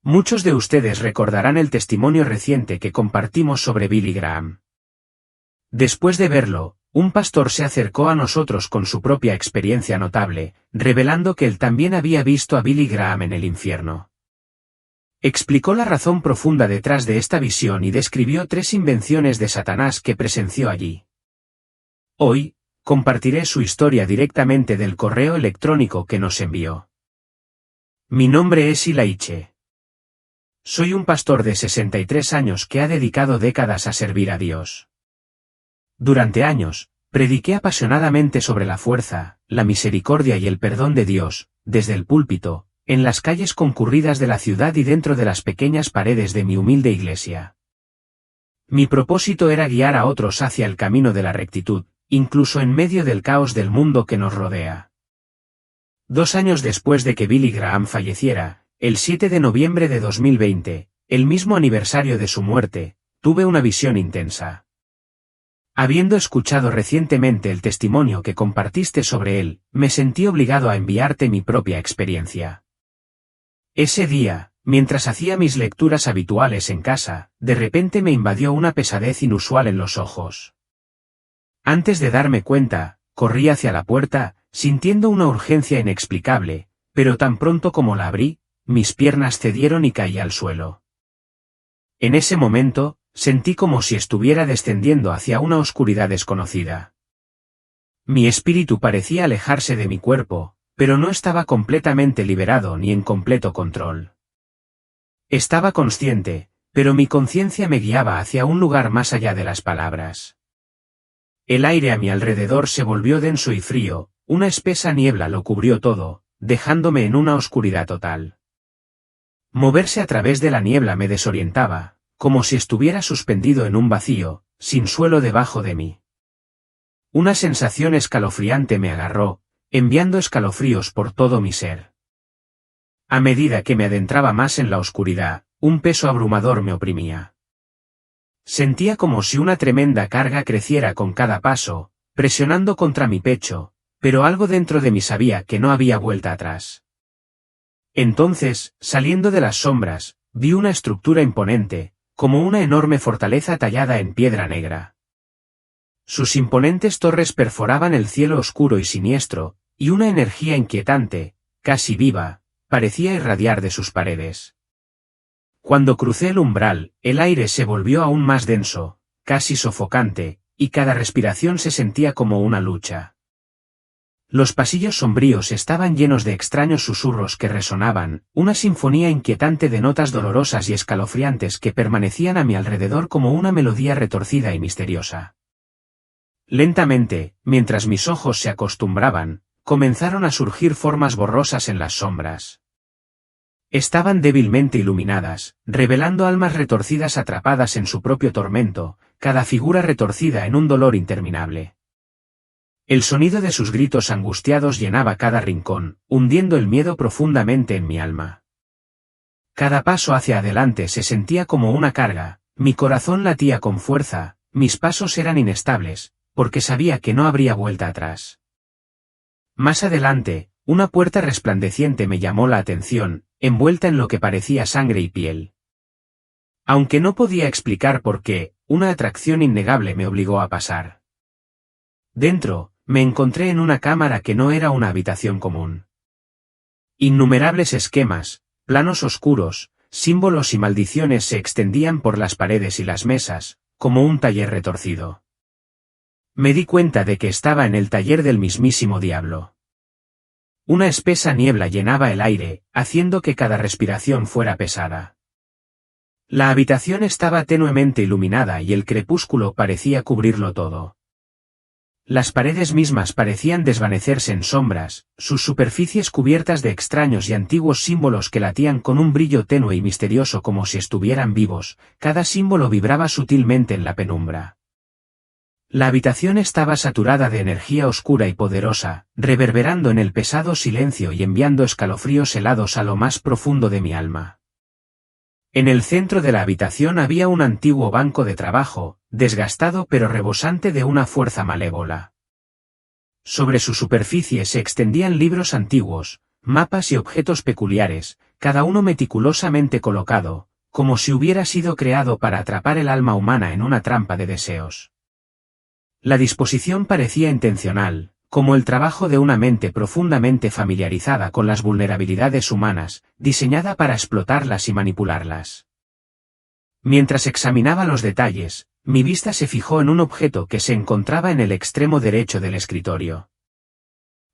Muchos de ustedes recordarán el testimonio reciente que compartimos sobre Billy Graham. Después de verlo, un pastor se acercó a nosotros con su propia experiencia notable, revelando que él también había visto a Billy Graham en el infierno. Explicó la razón profunda detrás de esta visión y describió 3 invenciones de Satanás que presenció allí. Hoy, compartiré su historia directamente del correo electrónico que nos envió. Mi nombre es Ilaiche. Soy un pastor de 63 años que ha dedicado décadas a servir a Dios. Durante años, prediqué apasionadamente sobre la fuerza, la misericordia y el perdón de Dios, desde el púlpito, en las calles concurridas de la ciudad y dentro de las pequeñas paredes de mi humilde iglesia. Mi propósito era guiar a otros hacia el camino de la rectitud, incluso en medio del caos del mundo que nos rodea. 2 años después de que Billy Graham falleciera, el 7 de noviembre de 2020, el mismo aniversario de su muerte, tuve una visión intensa. Habiendo escuchado recientemente el testimonio que compartiste sobre él, me sentí obligado a enviarte mi propia experiencia. Ese día, mientras hacía mis lecturas habituales en casa, de repente me invadió una pesadez inusual en los ojos. Antes de darme cuenta, corrí hacia la puerta, sintiendo una urgencia inexplicable, pero tan pronto como la abrí, mis piernas cedieron y caí al suelo. En ese momento, sentí como si estuviera descendiendo hacia una oscuridad desconocida. Mi espíritu parecía alejarse de mi cuerpo, pero no estaba completamente liberado ni en completo control. Estaba consciente, pero mi conciencia me guiaba hacia un lugar más allá de las palabras. El aire a mi alrededor se volvió denso y frío, una espesa niebla lo cubrió todo, dejándome en una oscuridad total. Moverse a través de la niebla me desorientaba, como si estuviera suspendido en un vacío, sin suelo debajo de mí. Una sensación escalofriante me agarró, enviando escalofríos por todo mi ser. A medida que me adentraba más en la oscuridad, un peso abrumador me oprimía. Sentía como si una tremenda carga creciera con cada paso, presionando contra mi pecho, pero algo dentro de mí sabía que no había vuelta atrás. Entonces, saliendo de las sombras, vi una estructura imponente, como una enorme fortaleza tallada en piedra negra. Sus imponentes torres perforaban el cielo oscuro y siniestro, y una energía inquietante, casi viva, parecía irradiar de sus paredes. Cuando crucé el umbral, el aire se volvió aún más denso, casi sofocante, y cada respiración se sentía como una lucha. Los pasillos sombríos estaban llenos de extraños susurros que resonaban, una sinfonía inquietante de notas dolorosas y escalofriantes que permanecían a mi alrededor como una melodía retorcida y misteriosa. Lentamente, mientras mis ojos se acostumbraban, comenzaron a surgir formas borrosas en las sombras. Estaban débilmente iluminadas, revelando almas retorcidas atrapadas en su propio tormento, cada figura retorcida en un dolor interminable. El sonido de sus gritos angustiados llenaba cada rincón, hundiendo el miedo profundamente en mi alma. Cada paso hacia adelante se sentía como una carga, mi corazón latía con fuerza, mis pasos eran inestables, porque sabía que no habría vuelta atrás. Más adelante, una puerta resplandeciente me llamó la atención, envuelta en lo que parecía sangre y piel. Aunque no podía explicar por qué, una atracción innegable me obligó a pasar. Dentro, me encontré en una cámara que no era una habitación común. Innumerables esquemas, planos oscuros, símbolos y maldiciones se extendían por las paredes y las mesas, como un taller retorcido. Me di cuenta de que estaba en el taller del mismísimo diablo. Una espesa niebla llenaba el aire, haciendo que cada respiración fuera pesada. La habitación estaba tenuemente iluminada y el crepúsculo parecía cubrirlo todo. Las paredes mismas parecían desvanecerse en sombras, sus superficies cubiertas de extraños y antiguos símbolos que latían con un brillo tenue y misterioso como si estuvieran vivos, cada símbolo vibraba sutilmente en la penumbra. La habitación estaba saturada de energía oscura y poderosa, reverberando en el pesado silencio y enviando escalofríos helados a lo más profundo de mi alma. En el centro de la habitación había un antiguo banco de trabajo, desgastado pero rebosante de una fuerza malévola. Sobre su superficie se extendían libros antiguos, mapas y objetos peculiares, cada uno meticulosamente colocado, como si hubiera sido creado para atrapar el alma humana en una trampa de deseos. La disposición parecía intencional, como el trabajo de una mente profundamente familiarizada con las vulnerabilidades humanas, diseñada para explotarlas y manipularlas. Mientras examinaba los detalles, mi vista se fijó en un objeto que se encontraba en el extremo derecho del escritorio.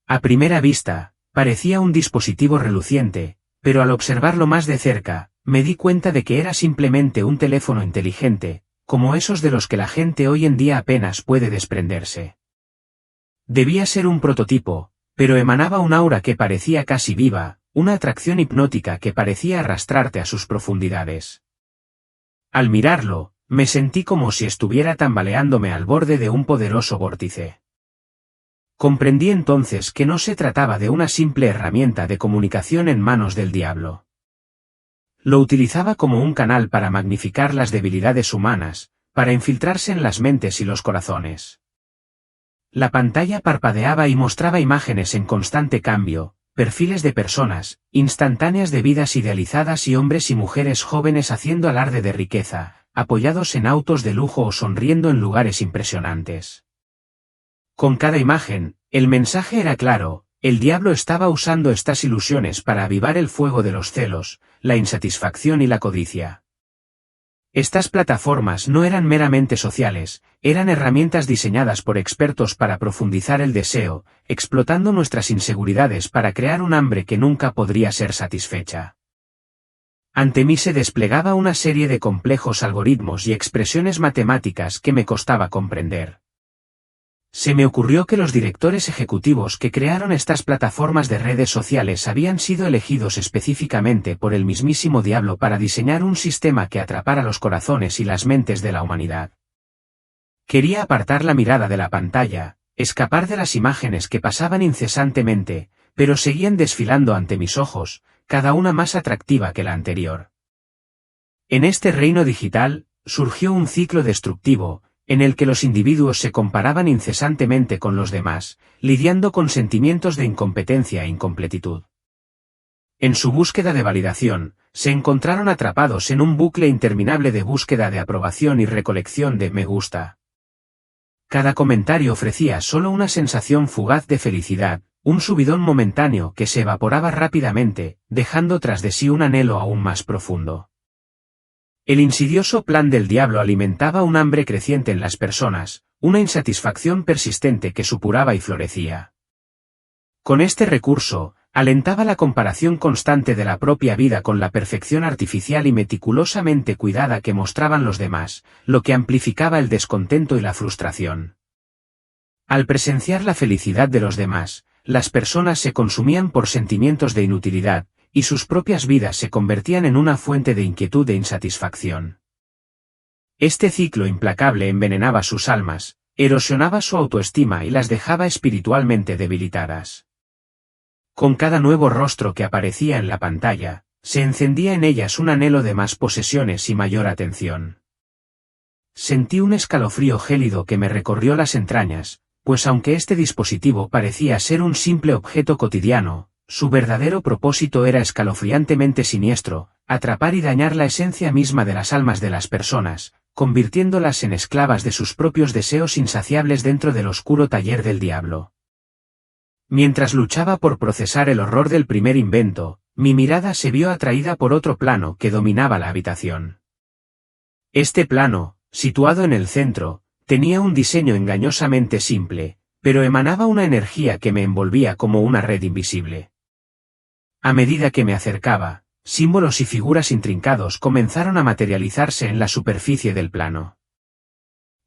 A primera vista, parecía un dispositivo reluciente, pero al observarlo más de cerca, me di cuenta de que era simplemente un teléfono inteligente, como esos de los que la gente hoy en día apenas puede desprenderse. Debía ser un prototipo, pero emanaba un aura que parecía casi viva, una atracción hipnótica que parecía arrastrarte a sus profundidades. Al mirarlo, me sentí como si estuviera tambaleándome al borde de un poderoso vórtice. Comprendí entonces que no se trataba de una simple herramienta de comunicación en manos del diablo. Lo utilizaba como un canal para magnificar las debilidades humanas, para infiltrarse en las mentes y los corazones. La pantalla parpadeaba y mostraba imágenes en constante cambio, perfiles de personas, instantáneas de vidas idealizadas y hombres y mujeres jóvenes haciendo alarde de riqueza, apoyados en autos de lujo o sonriendo en lugares impresionantes. Con cada imagen, el mensaje era claro: el diablo estaba usando estas ilusiones para avivar el fuego de los celos, la insatisfacción y la codicia. Estas plataformas no eran meramente sociales, eran herramientas diseñadas por expertos para profundizar el deseo, explotando nuestras inseguridades para crear un hambre que nunca podría ser satisfecha. Ante mí se desplegaba una serie de complejos algoritmos y expresiones matemáticas que me costaba comprender. Se me ocurrió que los directores ejecutivos que crearon estas plataformas de redes sociales habían sido elegidos específicamente por el mismísimo diablo para diseñar un sistema que atrapara los corazones y las mentes de la humanidad. Quería apartar la mirada de la pantalla, escapar de las imágenes que pasaban incesantemente, pero seguían desfilando ante mis ojos, cada una más atractiva que la anterior. En este reino digital, surgió un ciclo destructivo, en el que los individuos se comparaban incesantemente con los demás, lidiando con sentimientos de incompetencia e incompletitud. En su búsqueda de validación, se encontraron atrapados en un bucle interminable de búsqueda de aprobación y recolección de me gusta. Cada comentario ofrecía solo una sensación fugaz de felicidad, un subidón momentáneo que se evaporaba rápidamente, dejando tras de sí un anhelo aún más profundo. El insidioso plan del diablo alimentaba un hambre creciente en las personas, una insatisfacción persistente que supuraba y florecía. Con este recurso, alentaba la comparación constante de la propia vida con la perfección artificial y meticulosamente cuidada que mostraban los demás, lo que amplificaba el descontento y la frustración. Al presenciar la felicidad de los demás, las personas se consumían por sentimientos de inutilidad, y sus propias vidas se convertían en una fuente de inquietud e insatisfacción. Este ciclo implacable envenenaba sus almas, erosionaba su autoestima y las dejaba espiritualmente debilitadas. Con cada nuevo rostro que aparecía en la pantalla, se encendía en ellas un anhelo de más posesiones y mayor atención. Sentí un escalofrío gélido que me recorrió las entrañas, pues aunque este dispositivo parecía ser un simple objeto cotidiano, su verdadero propósito era escalofriantemente siniestro: atrapar y dañar la esencia misma de las almas de las personas, convirtiéndolas en esclavas de sus propios deseos insaciables dentro del oscuro taller del diablo. Mientras luchaba por procesar el horror del primer invento, mi mirada se vio atraída por otro plano que dominaba la habitación. Este plano, situado en el centro, tenía un diseño engañosamente simple, pero emanaba una energía que me envolvía como una red invisible. A medida que me acercaba, símbolos y figuras intrincados comenzaron a materializarse en la superficie del plano.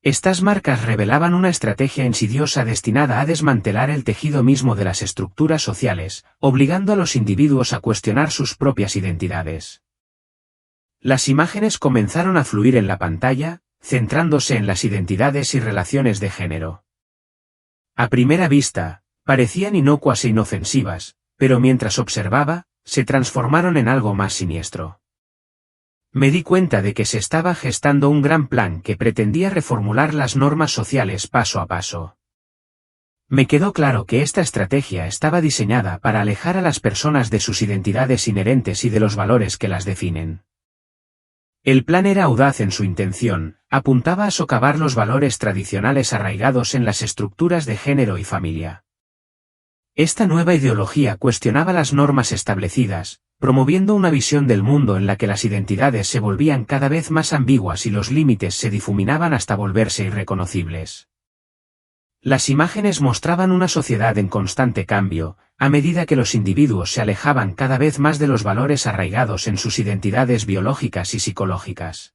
Estas marcas revelaban una estrategia insidiosa destinada a desmantelar el tejido mismo de las estructuras sociales, obligando a los individuos a cuestionar sus propias identidades. Las imágenes comenzaron a fluir en la pantalla, centrándose en las identidades y relaciones de género. A primera vista, parecían inocuas e inofensivas, pero mientras observaba, se transformaron en algo más siniestro. Me di cuenta de que se estaba gestando un gran plan que pretendía reformular las normas sociales paso a paso. Me quedó claro que esta estrategia estaba diseñada para alejar a las personas de sus identidades inherentes y de los valores que las definen. El plan era audaz en su intención, apuntaba a socavar los valores tradicionales arraigados en las estructuras de género y familia. Esta nueva ideología cuestionaba las normas establecidas, promoviendo una visión del mundo en la que las identidades se volvían cada vez más ambiguas y los límites se difuminaban hasta volverse irreconocibles. Las imágenes mostraban una sociedad en constante cambio, a medida que los individuos se alejaban cada vez más de los valores arraigados en sus identidades biológicas y psicológicas.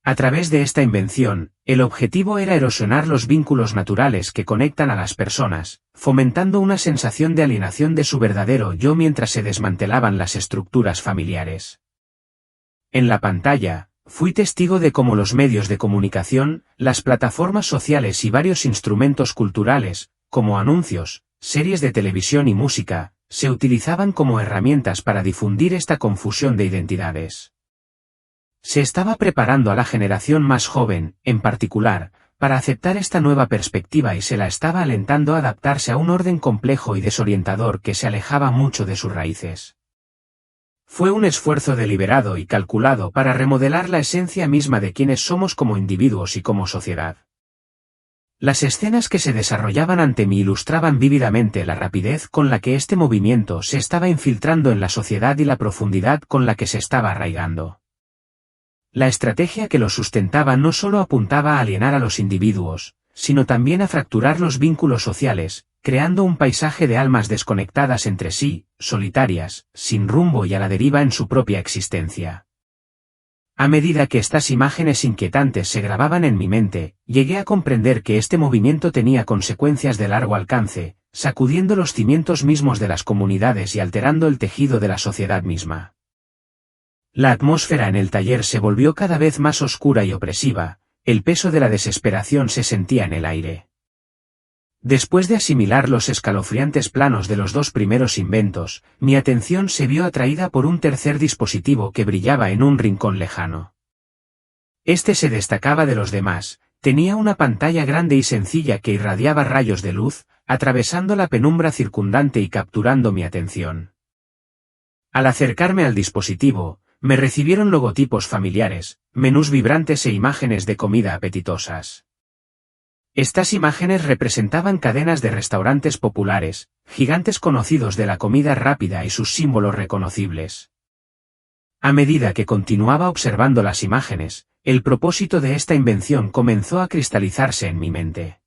A través de esta invención, el objetivo era erosionar los vínculos naturales que conectan a las personas, fomentando una sensación de alienación de su verdadero yo mientras se desmantelaban las estructuras familiares. En la pantalla, fui testigo de cómo los medios de comunicación, las plataformas sociales y varios instrumentos culturales, como anuncios, series de televisión y música, se utilizaban como herramientas para difundir esta confusión de identidades. Se estaba preparando a la generación más joven, en particular, para aceptar esta nueva perspectiva y se la estaba alentando a adaptarse a un orden complejo y desorientador que se alejaba mucho de sus raíces. Fue un esfuerzo deliberado y calculado para remodelar la esencia misma de quienes somos como individuos y como sociedad. Las escenas que se desarrollaban ante mí ilustraban vívidamente la rapidez con la que este movimiento se estaba infiltrando en la sociedad y la profundidad con la que se estaba arraigando. La estrategia que lo sustentaba no solo apuntaba a alienar a los individuos, sino también a fracturar los vínculos sociales, creando un paisaje de almas desconectadas entre sí, solitarias, sin rumbo y a la deriva en su propia existencia. A medida que estas imágenes inquietantes se grababan en mi mente, llegué a comprender que este movimiento tenía consecuencias de largo alcance, sacudiendo los cimientos mismos de las comunidades y alterando el tejido de la sociedad misma. La atmósfera en el taller se volvió cada vez más oscura y opresiva, el peso de la desesperación se sentía en el aire. Después de asimilar los escalofriantes planos de los dos primeros inventos, mi atención se vio atraída por un tercer dispositivo que brillaba en un rincón lejano. Este se destacaba de los demás, tenía una pantalla grande y sencilla que irradiaba rayos de luz, atravesando la penumbra circundante y capturando mi atención. Al acercarme al dispositivo, me recibieron logotipos familiares, menús vibrantes e imágenes de comida apetitosas. Estas imágenes representaban cadenas de restaurantes populares, gigantes conocidos de la comida rápida y sus símbolos reconocibles. A medida que continuaba observando las imágenes, el propósito de esta invención comenzó a cristalizarse en mi mente.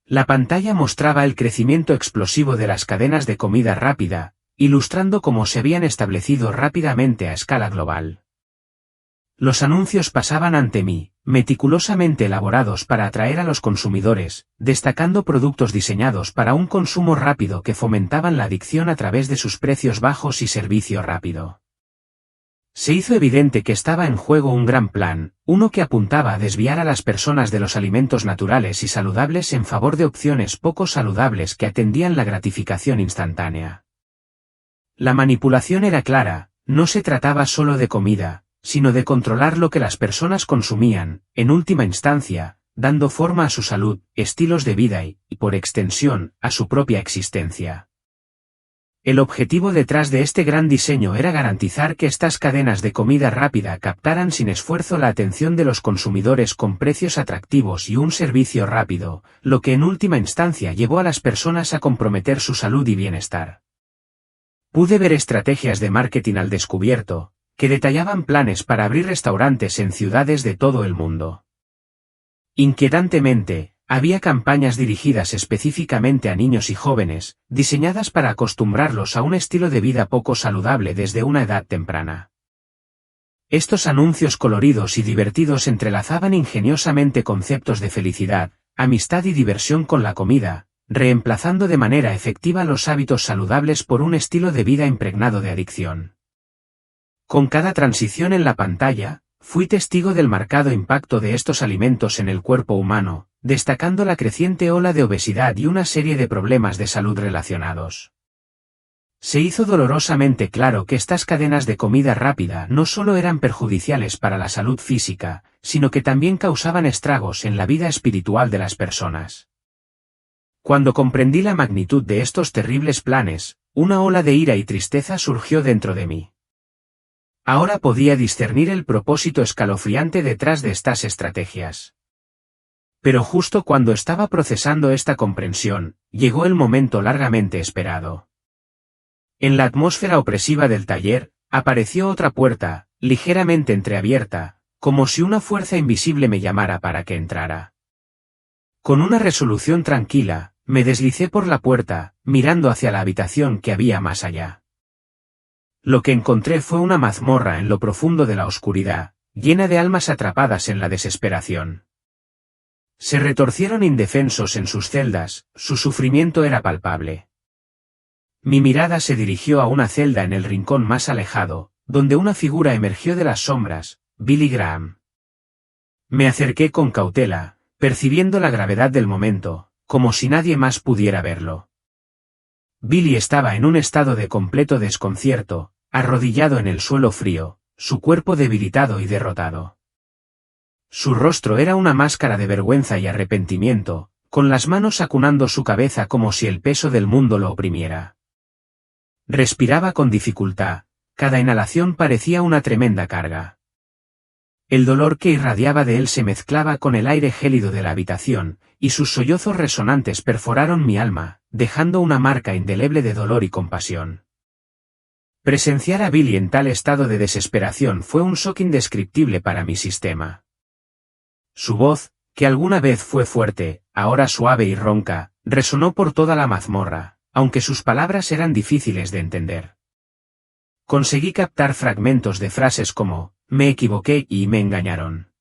La pantalla mostraba el crecimiento explosivo de las cadenas de comida rápida, ilustrando cómo se habían establecido rápidamente a escala global. Los anuncios pasaban ante mí, meticulosamente elaborados para atraer a los consumidores, destacando productos diseñados para un consumo rápido que fomentaban la adicción a través de sus precios bajos y servicio rápido. Se hizo evidente que estaba en juego un gran plan, uno que apuntaba a desviar a las personas de los alimentos naturales y saludables en favor de opciones poco saludables que atendían la gratificación instantánea. La manipulación era clara, no se trataba solo de comida, sino de controlar lo que las personas consumían, en última instancia, dando forma a su salud, estilos de vida y, por extensión, a su propia existencia. El objetivo detrás de este gran diseño era garantizar que estas cadenas de comida rápida captaran sin esfuerzo la atención de los consumidores con precios atractivos y un servicio rápido, lo que en última instancia llevó a las personas a comprometer su salud y bienestar. Pude ver estrategias de marketing al descubierto, que detallaban planes para abrir restaurantes en ciudades de todo el mundo. Inquietantemente, había campañas dirigidas específicamente a niños y jóvenes, diseñadas para acostumbrarlos a un estilo de vida poco saludable desde una edad temprana. Estos anuncios coloridos y divertidos entrelazaban ingeniosamente conceptos de felicidad, amistad y diversión con la comida, reemplazando de manera efectiva los hábitos saludables por un estilo de vida impregnado de adicción. Con cada transición en la pantalla, fui testigo del marcado impacto de estos alimentos en el cuerpo humano, destacando la creciente ola de obesidad y una serie de problemas de salud relacionados. Se hizo dolorosamente claro que estas cadenas de comida rápida no solo eran perjudiciales para la salud física, sino que también causaban estragos en la vida espiritual de las personas. Cuando comprendí la magnitud de estos terribles planes, una ola de ira y tristeza surgió dentro de mí. Ahora podía discernir el propósito escalofriante detrás de estas estrategias. Pero justo cuando estaba procesando esta comprensión, llegó el momento largamente esperado. En la atmósfera opresiva del taller, apareció otra puerta, ligeramente entreabierta, como si una fuerza invisible me llamara para que entrara. Con una resolución tranquila, me deslicé por la puerta, mirando hacia la habitación que había más allá. Lo que encontré fue una mazmorra en lo profundo de la oscuridad, llena de almas atrapadas en la desesperación. Se retorcieron indefensos en sus celdas, su sufrimiento era palpable. Mi mirada se dirigió a una celda en el rincón más alejado, donde una figura emergió de las sombras, Billy Graham. Me acerqué con cautela, percibiendo la gravedad del momento, como si nadie más pudiera verlo. Billy estaba en un estado de completo desconcierto, arrodillado en el suelo frío, su cuerpo debilitado y derrotado. Su rostro era una máscara de vergüenza y arrepentimiento, con las manos acunando su cabeza como si el peso del mundo lo oprimiera. Respiraba con dificultad, cada inhalación parecía una tremenda carga. El dolor que irradiaba de él se mezclaba con el aire gélido de la habitación, y sus sollozos resonantes perforaron mi alma, dejando una marca indeleble de dolor y compasión. Presenciar a Billy en tal estado de desesperación fue un shock indescriptible para mi sistema. Su voz, que alguna vez fue fuerte, ahora suave y ronca, resonó por toda la mazmorra, aunque sus palabras eran difíciles de entender. Conseguí captar fragmentos de frases como, me equivoqué y me engañaron.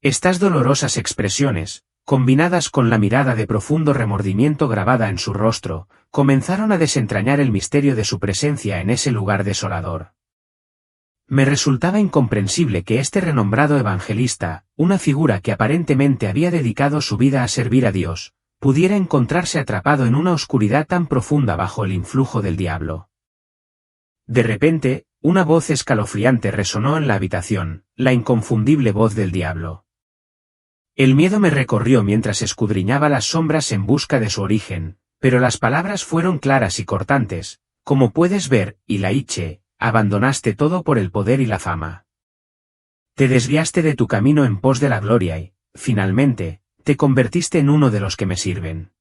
Estas dolorosas expresiones, combinadas con la mirada de profundo remordimiento grabada en su rostro, comenzaron a desentrañar el misterio de su presencia en ese lugar desolador. Me resultaba incomprensible que este renombrado evangelista, una figura que aparentemente había dedicado su vida a servir a Dios, pudiera encontrarse atrapado en una oscuridad tan profunda bajo el influjo del diablo. De repente, una voz escalofriante resonó en la habitación, la inconfundible voz del diablo. El miedo me recorrió mientras escudriñaba las sombras en busca de su origen, pero las palabras fueron claras y cortantes, como puedes ver, Ilaiche, abandonaste todo por el poder y la fama. Te desviaste de tu camino en pos de la gloria y, finalmente, te convertiste en uno de los que me sirven.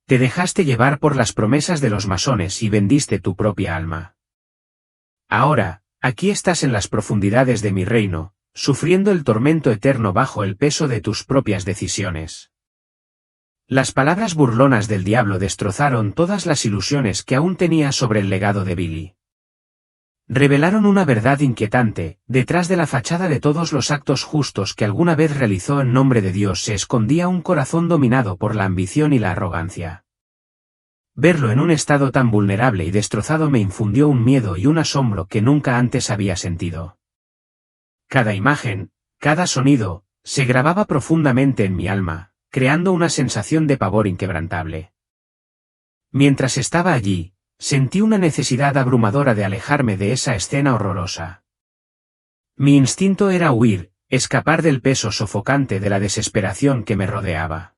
Te dejaste llevar por las promesas de los masones y vendiste tu propia alma. Ahora, aquí estás en las profundidades de mi reino, sufriendo el tormento eterno bajo el peso de tus propias decisiones. Las palabras burlonas del diablo destrozaron todas las ilusiones que aún tenía sobre el legado de Billy. Revelaron una verdad inquietante: detrás de la fachada de todos los actos justos que alguna vez realizó en nombre de Dios se escondía un corazón dominado por la ambición y la arrogancia. Verlo en un estado tan vulnerable y destrozado me infundió un miedo y un asombro que nunca antes había sentido. Cada imagen, cada sonido, se grababa profundamente en mi alma, creando una sensación de pavor inquebrantable. Mientras estaba allí, sentí una necesidad abrumadora de alejarme de esa escena horrorosa. Mi instinto era huir, escapar del peso sofocante de la desesperación que me rodeaba.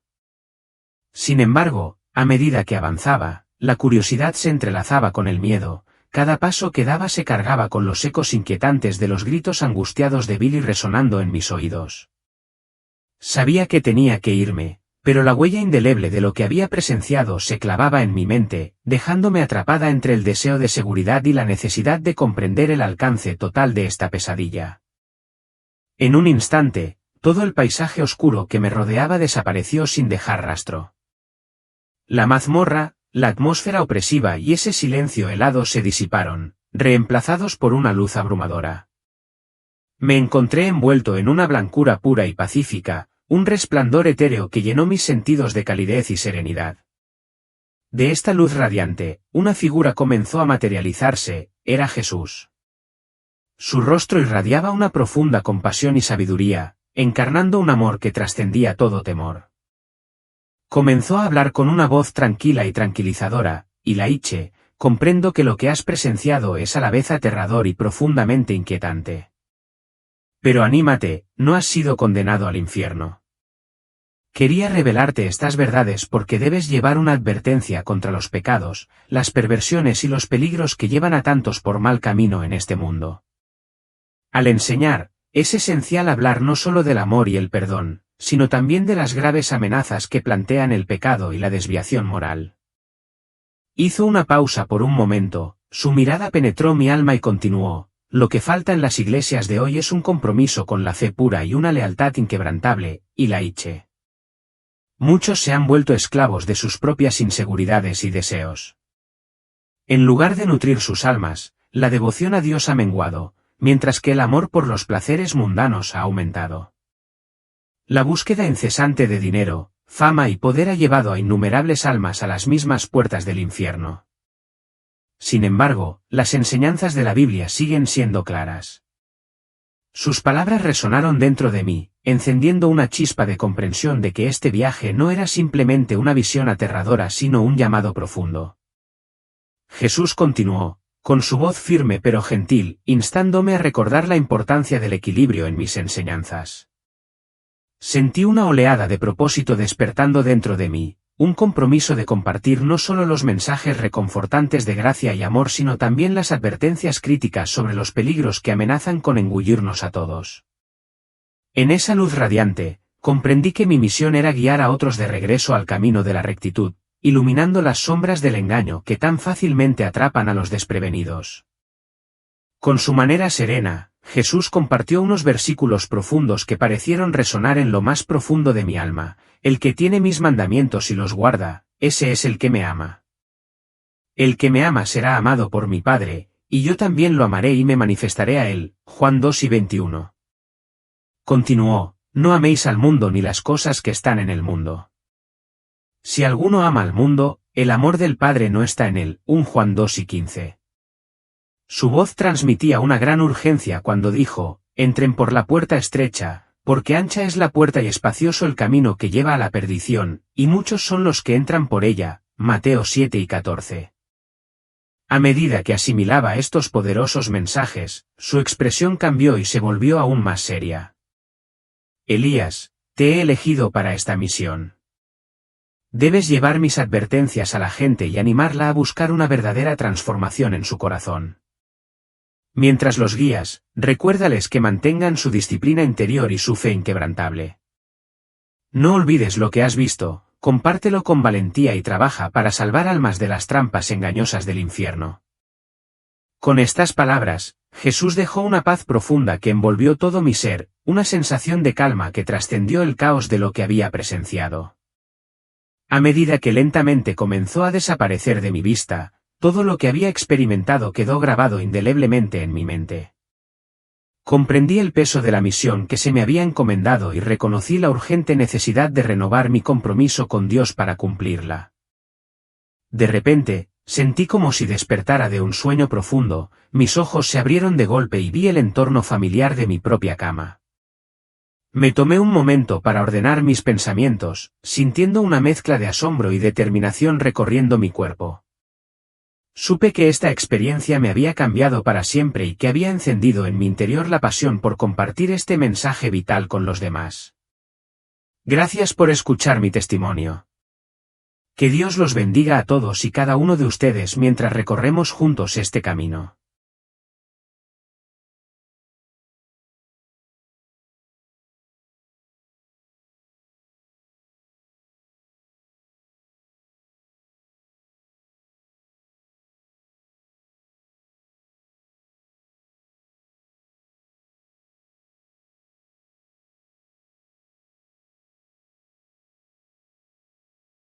Sin embargo, a medida que avanzaba, la curiosidad se entrelazaba con el miedo, cada paso que daba se cargaba con los ecos inquietantes de los gritos angustiados de Billy resonando en mis oídos. Sabía que tenía que irme, pero la huella indeleble de lo que había presenciado se clavaba en mi mente, dejándome atrapada entre el deseo de seguridad y la necesidad de comprender el alcance total de esta pesadilla. En un instante, todo el paisaje oscuro que me rodeaba desapareció sin dejar rastro. La mazmorra, la atmósfera opresiva y ese silencio helado se disiparon, reemplazados por una luz abrumadora. Me encontré envuelto en una blancura pura y pacífica, un resplandor etéreo que llenó mis sentidos de calidez y serenidad. De esta luz radiante, una figura comenzó a materializarse: era Jesús. Su rostro irradiaba una profunda compasión y sabiduría, encarnando un amor que trascendía todo temor. Comenzó a hablar con una voz tranquila y tranquilizadora: Ilaiche, comprendo que lo que has presenciado es a la vez aterrador y profundamente inquietante. Pero anímate, no has sido condenado al infierno. Quería revelarte estas verdades porque debes llevar una advertencia contra los pecados, las perversiones y los peligros que llevan a tantos por mal camino en este mundo. Al enseñar, es esencial hablar no solo del amor y el perdón, sino también de las graves amenazas que plantean el pecado y la desviación moral. Hizo una pausa por un momento, su mirada penetró mi alma y continuó: lo que falta en las iglesias de hoy es un compromiso con la fe pura y una lealtad inquebrantable, y laiche. Muchos se han vuelto esclavos de sus propias inseguridades y deseos. En lugar de nutrir sus almas, la devoción a Dios ha menguado, mientras que el amor por los placeres mundanos ha aumentado. La búsqueda incesante de dinero, fama y poder ha llevado a innumerables almas a las mismas puertas del infierno. Sin embargo, las enseñanzas de la Biblia siguen siendo claras. Sus palabras resonaron dentro de mí, encendiendo una chispa de comprensión de que este viaje no era simplemente una visión aterradora sino un llamado profundo. Jesús continuó, con su voz firme pero gentil, instándome a recordar la importancia del equilibrio en mis enseñanzas. Sentí una oleada de propósito despertando dentro de mí, un compromiso de compartir no solo los mensajes reconfortantes de gracia y amor sino también las advertencias críticas sobre los peligros que amenazan con engullirnos a todos. En esa luz radiante, comprendí que mi misión era guiar a otros de regreso al camino de la rectitud, iluminando las sombras del engaño que tan fácilmente atrapan a los desprevenidos. Con su manera serena, Jesús compartió unos versículos profundos que parecieron resonar en lo más profundo de mi alma: el que tiene mis mandamientos y los guarda, ese es el que me ama. El que me ama será amado por mi Padre, y yo también lo amaré y me manifestaré a él. Juan 2:21. Continuó: no améis al mundo ni las cosas que están en el mundo. Si alguno ama al mundo, el amor del Padre no está en él. Juan 2:15. Su voz transmitía una gran urgencia cuando dijo: entren por la puerta estrecha, porque ancha es la puerta y espacioso el camino que lleva a la perdición, y muchos son los que entran por ella. Mateo 7:14. A medida que asimilaba estos poderosos mensajes, su expresión cambió y se volvió aún más seria. Elías, te he elegido para esta misión. Debes llevar mis advertencias a la gente y animarla a buscar una verdadera transformación en su corazón. Mientras los guías, recuérdales que mantengan su disciplina interior y su fe inquebrantable. No olvides lo que has visto, compártelo con valentía y trabaja para salvar almas de las trampas engañosas del infierno. Con estas palabras, Jesús dejó una paz profunda que envolvió todo mi ser, una sensación de calma que trascendió el caos de lo que había presenciado. A medida que lentamente comenzó a desaparecer de mi vista, todo lo que había experimentado quedó grabado indeleblemente en mi mente. Comprendí el peso de la misión que se me había encomendado y reconocí la urgente necesidad de renovar mi compromiso con Dios para cumplirla. De repente, sentí como si despertara de un sueño profundo, mis ojos se abrieron de golpe y vi el entorno familiar de mi propia cama. Me tomé un momento para ordenar mis pensamientos, sintiendo una mezcla de asombro y determinación recorriendo mi cuerpo. Supe que esta experiencia me había cambiado para siempre y que había encendido en mi interior la pasión por compartir este mensaje vital con los demás. Gracias por escuchar mi testimonio. Que Dios los bendiga a todos y cada uno de ustedes mientras recorremos juntos este camino.